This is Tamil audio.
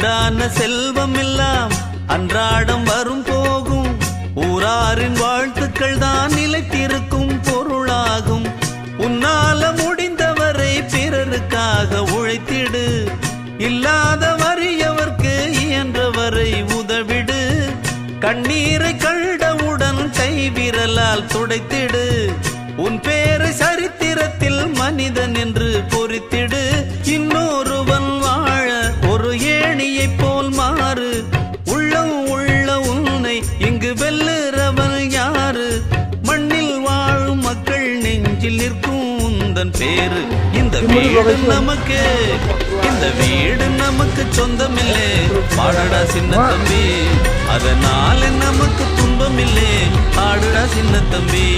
உண்டான செல்வம் எல்லாம் அன்றாடம் வரும் போகும். ஊராரின் வாழ்த்துக்கள் தான் நிலைத்திருக்கும் பொருளாகும். உன்னால முடிந்தவரை பிறருக்காக உழைத்திடு. இல்லாத வறியவர்க்கு இயன்றவரை உதவிடு. கண்ணீரை கண்டவுடன் கைவிரலால் துடைத்திடு. உன் பேரை சரித்திரத்தில் மனிதன் என்று பொறித்திடு. இன்னொருவன் வாழ ஒரு ஏணியைப் போல் மாறு. உள்ளம் உள்ள உன்னை இங்கு வெல்லுறவன் யாரு? மண்ணில் வாழும் மக்கள் நெஞ்சில் நிற்கும் உந்தன் பேரு. இந்த வீடு நமக்கு, இந்த வீடு நமக்கு சொந்தமில்லை. பாடடா சின்ன தம்பி, அதனால நமக்கு துன்பமில்லை. ஆடுடா சின்ன தம்பி.